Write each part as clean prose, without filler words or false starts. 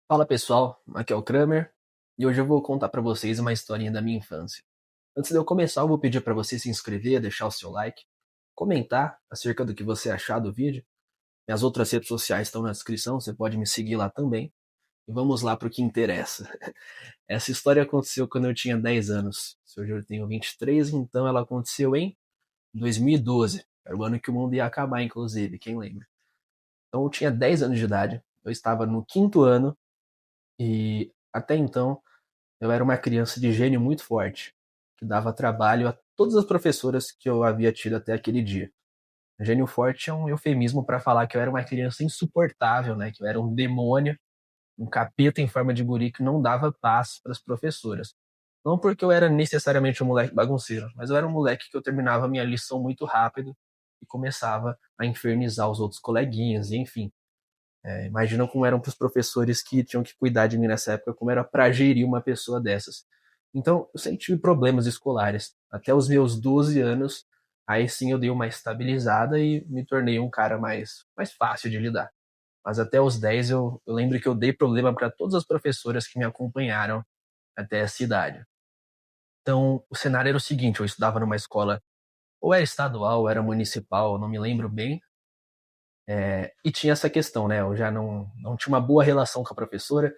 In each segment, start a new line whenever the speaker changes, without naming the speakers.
Fala pessoal, aqui é o Kramer e hoje eu vou contar pra vocês uma historinha da minha infância. Antes de eu começar, eu vou pedir pra você se inscrever, deixar o seu like, comentar acerca do que você achar do vídeo. Minhas outras redes sociais estão na descrição, você pode me seguir lá também. E vamos lá pro que interessa. Essa história aconteceu quando eu tinha 10 anos. Hoje eu tenho 23, então ela aconteceu em 2012. Era o ano que o mundo ia acabar, inclusive, quem lembra? Então eu tinha 10 anos de idade, eu estava no quinto ano e até então eu era uma criança de gênio muito forte, que dava trabalho a todas as professoras que eu havia tido até aquele dia. Gênio forte é um eufemismo para falar que eu era uma criança insuportável, né? Que eu era um demônio, um capeta em forma de guri que não dava paz para as professoras. Não porque eu era necessariamente um moleque bagunceiro, mas eu era um moleque que eu terminava a minha lição muito rápido e começava a infernizar os outros coleguinhas, e enfim. Imagina como eram para os professores que tinham que cuidar de mim nessa época, como era para gerir uma pessoa dessas. Então, eu sempre tive problemas escolares. Até os meus 12 anos, aí sim eu dei uma estabilizada e me tornei um cara mais fácil de lidar. Mas até os 10 eu lembro que eu dei problema para todas as professoras que me acompanharam até essa idade. Então, o cenário era o seguinte: eu estudava numa escola, ou era estadual, ou era municipal, não me lembro bem, e tinha essa questão, né? Eu já não tinha uma boa relação com a professora.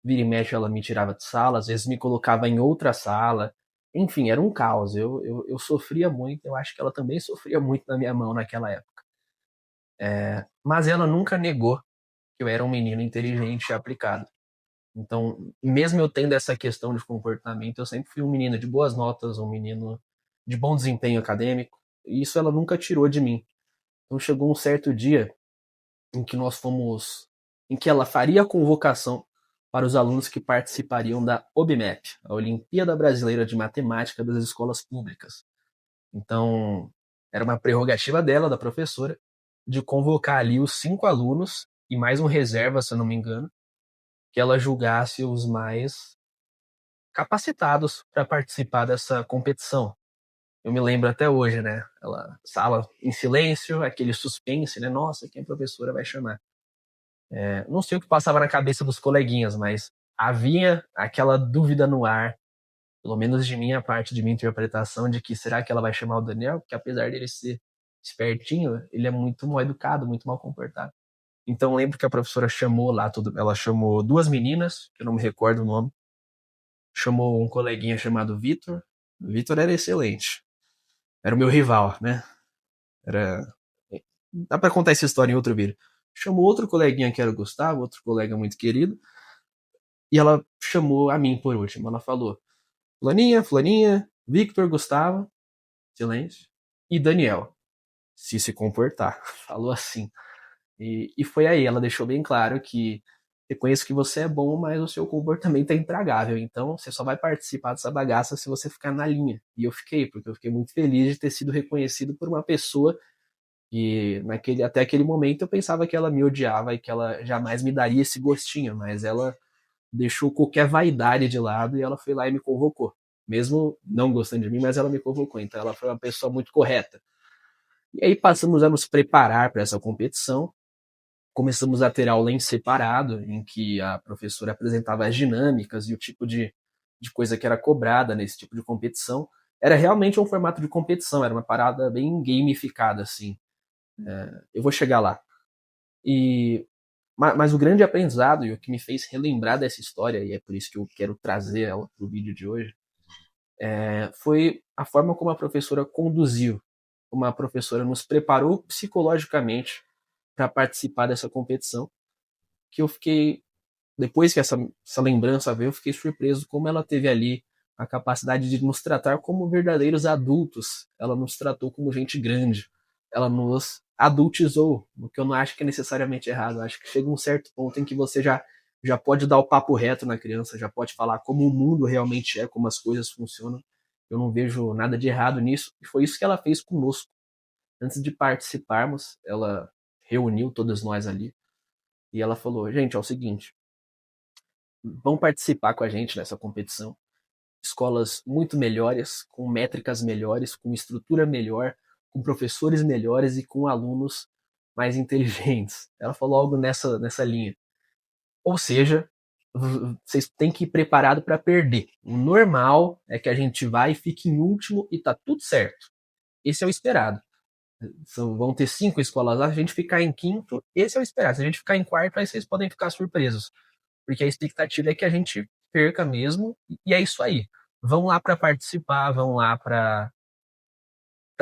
Vira e mexe, ela me tirava de sala, às vezes me colocava em outra sala. Enfim, era um caos. Eu sofria muito, eu acho que ela também sofria muito na minha mão naquela época. Mas ela nunca negou que eu era um menino inteligente e aplicado. Então, mesmo eu tendo essa questão de comportamento, eu sempre fui um menino de boas notas, um menino de bom desempenho acadêmico. E isso ela nunca tirou de mim. Então chegou um certo dia em que nós fomos, em que ela faria a convocação para os alunos que participariam da OBMEP, a Olimpíada Brasileira de Matemática das Escolas Públicas. Então, era uma prerrogativa dela, da professora, de convocar ali os 5 alunos e mais um reserva, se eu não me engano, que ela julgasse os mais capacitados para participar dessa competição. Eu me lembro até hoje, né? Ela, sala em silêncio, aquele suspense, né? Nossa, quem a professora vai chamar? Não sei o que passava na cabeça dos coleguinhas, mas havia aquela dúvida no ar, pelo menos de minha parte, de minha interpretação, de que será que ela vai chamar o Daniel? Porque apesar dele ser espertinho, ele é muito mal educado, muito mal comportado. Então lembro que a professora chamou lá, ela chamou duas meninas, que eu não me recordo o nome, chamou um coleguinha chamado Vitor. O Vitor era excelente, era o meu rival, né? Era. Dá pra contar essa história em outro vídeo. Chamou outro coleguinha que era o Gustavo, outro colega muito querido, e ela chamou a mim por último. Ela falou: Flaninha, Flaninha, Victor, Gustavo, silêncio, e Daniel, se comportar. Falou assim. E foi aí, ela deixou bem claro que reconheço que você é bom, mas o seu comportamento é intragável. Então você só vai participar dessa bagaça se você ficar na linha. E eu fiquei, porque eu fiquei muito feliz de ter sido reconhecido por uma pessoa que até aquele momento eu pensava que ela me odiava e que ela jamais me daria esse gostinho, mas ela deixou qualquer vaidade de lado e ela foi lá e me convocou. Mesmo não gostando de mim, mas ela me convocou. Então ela foi uma pessoa muito correta. E aí passamos a nos preparar para essa competição. Começamos a ter aula em separado, em que a professora apresentava as dinâmicas e o tipo de coisa que era cobrada nesse tipo de competição. Era realmente um formato de competição, era uma parada bem gamificada, assim. Eu vou chegar lá. E mas o grande aprendizado e o que me fez relembrar dessa história, e é por isso que eu quero trazer ela para o vídeo de hoje, foi a forma como a professora conduziu, como a professora nos preparou psicologicamente para participar dessa competição, que eu fiquei, depois que essa lembrança veio, eu fiquei surpreso como ela teve ali a capacidade de nos tratar como verdadeiros adultos. Ela nos tratou como gente grande. Ela nos adultizou, o que eu não acho que é necessariamente errado. Eu acho que chega um certo ponto em que você já pode dar o papo reto na criança, já pode falar como o mundo realmente é, como as coisas funcionam. Eu não vejo nada de errado nisso. E foi isso que ela fez conosco. Antes de participarmos, ela reuniu todos nós ali e ela falou: gente, é o seguinte, vão participar com a gente nessa competição. Escolas muito melhores, com métricas melhores, com estrutura melhor, com professores melhores e com alunos mais inteligentes. Ela falou algo nessa linha. Ou seja, vocês têm que ir preparado para perder. O normal é que a gente vai e fique em último e tá tudo certo. Esse é o esperado. Vão ter 5 escolas lá, se a gente ficar em quinto, esse é o esperado. Se a gente ficar em quarto, aí vocês podem ficar surpresos. Porque a expectativa é que a gente perca mesmo, e é isso aí. Vão lá para participar, vão lá para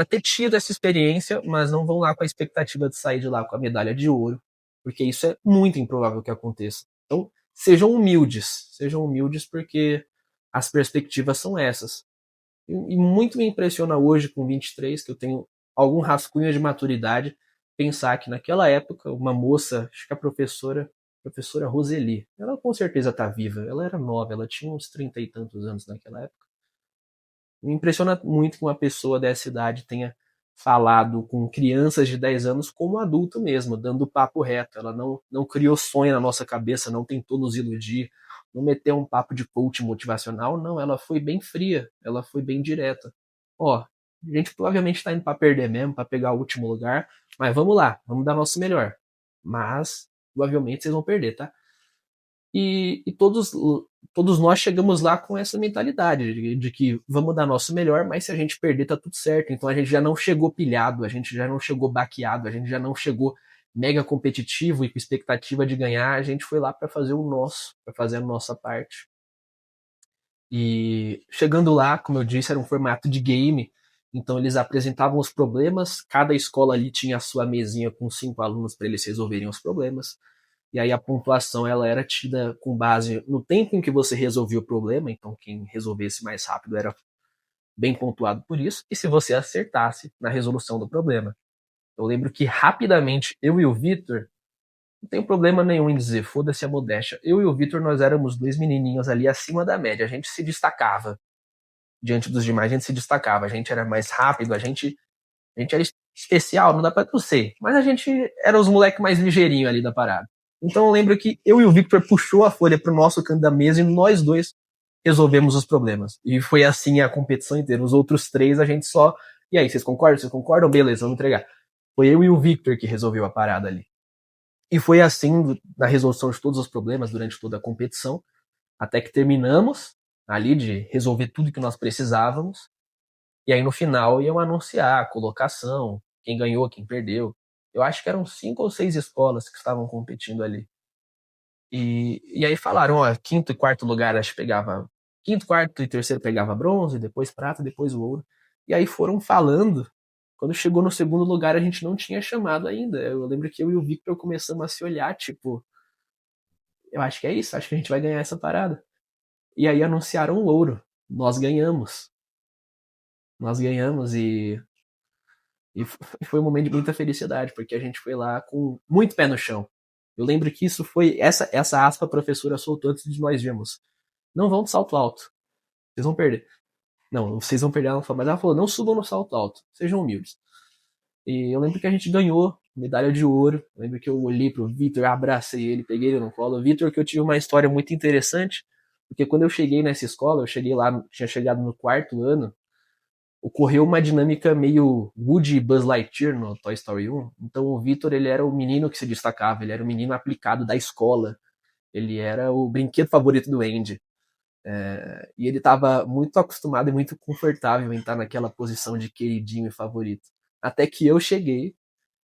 ter tido essa experiência, mas não vão lá com a expectativa de sair de lá com a medalha de ouro, porque isso é muito improvável que aconteça. Então, sejam humildes porque as perspectivas são essas. E muito me impressiona hoje, com 23, que eu tenho algum rascunho de maturidade, pensar que naquela época, uma moça, acho que a professora Roseli, ela com certeza está viva, ela era nova, ela tinha uns 30 e tantos anos naquela época. Me impressiona muito que uma pessoa dessa idade tenha falado com crianças de 10 anos como adulto mesmo, dando papo reto. Ela não criou sonho na nossa cabeça, não tentou nos iludir, não meteu um papo de coach motivacional, não, ela foi bem fria, ela foi bem direta. Ó, a gente provavelmente está indo para perder mesmo, para pegar o último lugar, mas vamos lá, vamos dar nosso melhor. Mas provavelmente vocês vão perder, tá? E todos nós chegamos lá com essa mentalidade de que vamos dar nosso melhor, mas se a gente perder, tá tudo certo. Então a gente já não chegou pilhado, a gente já não chegou baqueado, a gente já não chegou mega competitivo e com expectativa de ganhar. A gente foi lá para fazer o nosso, para fazer a nossa parte. E chegando lá, como eu disse, era um formato de game. Então eles apresentavam os problemas, cada escola ali tinha a sua mesinha com 5 alunos para eles resolverem os problemas. E aí a pontuação ela era tida com base no tempo em que você resolvia o problema, então quem resolvesse mais rápido era bem pontuado por isso, e se você acertasse na resolução do problema. Eu lembro que rapidamente eu e o Vitor, não tem problema nenhum em dizer, foda-se a modéstia, eu e o Vitor nós éramos dois menininhos ali acima da média, a gente se destacava diante dos demais, a gente se destacava, a gente era mais rápido, a gente era especial, não dá pra tu ser. Mas a gente era os moleques mais ligeirinhos ali da parada. Então eu lembro que eu e o Victor puxou a folha pro nosso canto da mesa e nós dois resolvemos os problemas. E foi assim a competição inteira. Os outros três a gente só. E aí, vocês concordam? Vocês concordam? Beleza, vamos entregar. Foi eu e o Victor que resolveu a parada ali. E foi assim na resolução de todos os problemas durante toda a competição, até que terminamos ali de resolver tudo que nós precisávamos. E aí no final iam anunciar a colocação, quem ganhou, quem perdeu. Eu acho que eram 5 ou 6 escolas que estavam competindo ali. E aí falaram, ó, quinto e quarto lugar acho que pegava. Quinto, quarto e terceiro pegava bronze, depois prata, depois o ouro. E aí foram falando. Quando chegou no segundo lugar, a gente não tinha chamado ainda. Eu lembro que eu e o Victor começamos a se olhar, tipo, eu acho que é isso, acho que a gente vai ganhar essa parada. E aí anunciaram o ouro. Nós ganhamos. Nós ganhamos e foi um momento de muita felicidade, porque a gente foi lá com muito pé no chão. Eu lembro que isso foi. Essa aspa a professora soltou antes de nós vermos. Não vão de salto alto. Vocês vão perder. Não, vocês vão perder. Ela falou, mas ela falou: não subam no salto alto. Sejam humildes. E eu lembro que a gente ganhou medalha de ouro. Eu lembro que eu olhei pro Vitor, abracei ele, peguei ele no colo. O Vitor, que eu tive uma história muito interessante, porque quando eu cheguei nessa escola, eu cheguei lá, tinha chegado no quarto ano, ocorreu uma dinâmica meio Woody e Buzz Lightyear no Toy Story 1. Então o Victor, ele era o menino que se destacava, ele era o menino aplicado da escola, ele era o brinquedo favorito do Andy. E ele estava muito acostumado e muito confortável em estar naquela posição de queridinho e favorito. Até que eu cheguei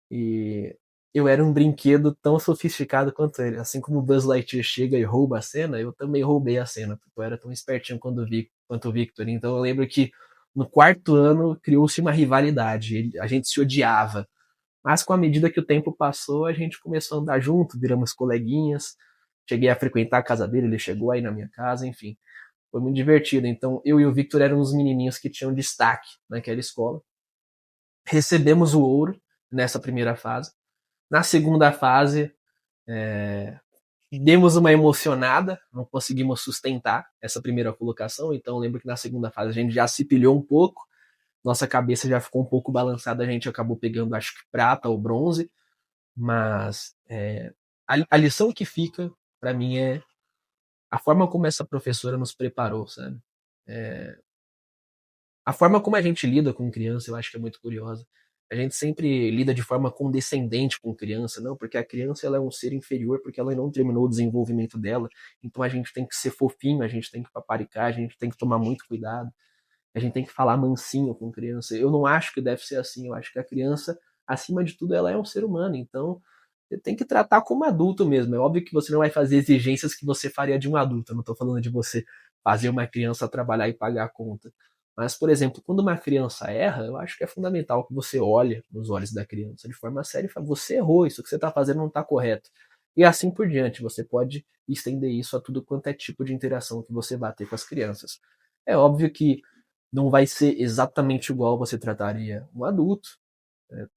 e eu era um brinquedo tão sofisticado quanto ele. Assim como o Buzz Lightyear chega e rouba a cena, eu também roubei a cena, porque eu era tão espertinho quanto o Victor. Então eu lembro que no quarto ano criou-se uma rivalidade, a gente se odiava. Mas com a medida que o tempo passou, a gente começou a andar junto, viramos coleguinhas. Cheguei a frequentar a casa dele, ele chegou aí na minha casa, enfim. Foi muito divertido. Então eu e o Victor eram os menininhos que tinham destaque naquela escola. Recebemos o ouro nessa primeira fase. Na segunda fase, demos uma emocionada, não conseguimos sustentar essa primeira colocação, então lembro que na segunda fase a gente já se pilhou um pouco, nossa cabeça já ficou um pouco balançada, a gente acabou pegando, acho que prata ou bronze, mas a lição que fica para mim é a forma como essa professora nos preparou, sabe? A forma como a gente lida com criança, eu acho que é muito curiosa. A gente sempre lida de forma condescendente com criança, não, porque a criança ela é um ser inferior, porque ela não terminou o desenvolvimento dela, então a gente tem que ser fofinho, a gente tem que paparicar, a gente tem que tomar muito cuidado, a gente tem que falar mansinho com criança. Eu não acho que deve ser assim, eu acho que a criança, acima de tudo, ela é um ser humano, então você tem que tratar como adulto mesmo. É óbvio que você não vai fazer exigências que você faria de um adulto, eu não estou falando de você fazer uma criança trabalhar e pagar a conta. Mas, por exemplo, quando uma criança erra, eu acho que é fundamental que você olhe nos olhos da criança de forma séria e fale, você errou, isso que você está fazendo não está correto. E assim por diante, você pode estender isso a tudo quanto é tipo de interação que você vai ter com as crianças. É óbvio que não vai ser exatamente igual você trataria um adulto.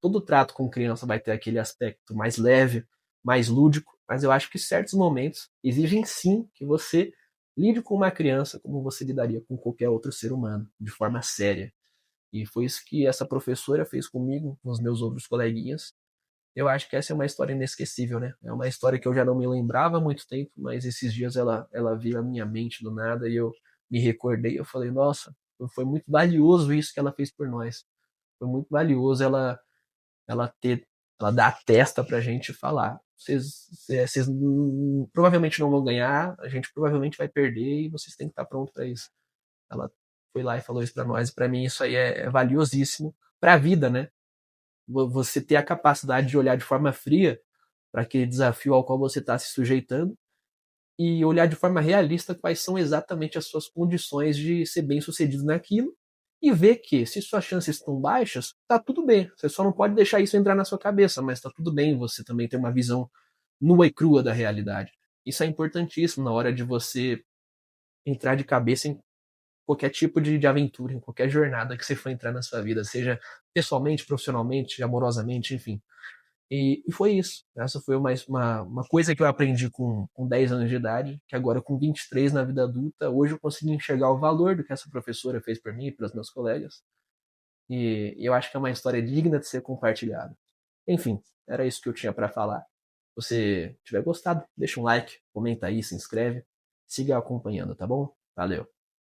Todo trato com criança vai ter aquele aspecto mais leve, mais lúdico, mas eu acho que certos momentos exigem sim que você lide com uma criança como você lidaria com qualquer outro ser humano, de forma séria. E foi isso que essa professora fez comigo, com os meus outros coleguinhas. Eu acho que essa é uma história inesquecível, né? É uma história que eu já não me lembrava há muito tempo, mas esses dias ela veio à minha mente do nada e eu me recordei. Eu falei, nossa, foi muito valioso isso que ela fez por nós. Foi muito valioso ela ter, ela dar a testa pra gente falar. Vocês provavelmente não vão ganhar, a gente provavelmente vai perder e vocês têm que estar prontos para isso. Ela foi lá e falou isso para nós, e para mim isso aí é valiosíssimo para a vida, né? Você ter a capacidade de olhar de forma fria para aquele desafio ao qual você está se sujeitando e olhar de forma realista quais são exatamente as suas condições de ser bem sucedido naquilo e ver que, se suas chances estão baixas, tá tudo bem. Você só não pode deixar isso entrar na sua cabeça, mas tá tudo bem você também ter uma visão nua e crua da realidade. Isso é importantíssimo na hora de você entrar de cabeça em qualquer tipo de aventura, em qualquer jornada que você for entrar na sua vida, seja pessoalmente, profissionalmente, amorosamente, enfim. E foi isso. Essa foi uma coisa que eu aprendi com 10 anos de idade, que agora com 23 na vida adulta, hoje eu consigo enxergar o valor do que essa professora fez por mim e para os meus colegas. E eu acho que é uma história digna de ser compartilhada. Enfim, era isso que eu tinha para falar. Se você tiver gostado, deixa um like, comenta aí, se inscreve, siga acompanhando, tá bom? Valeu!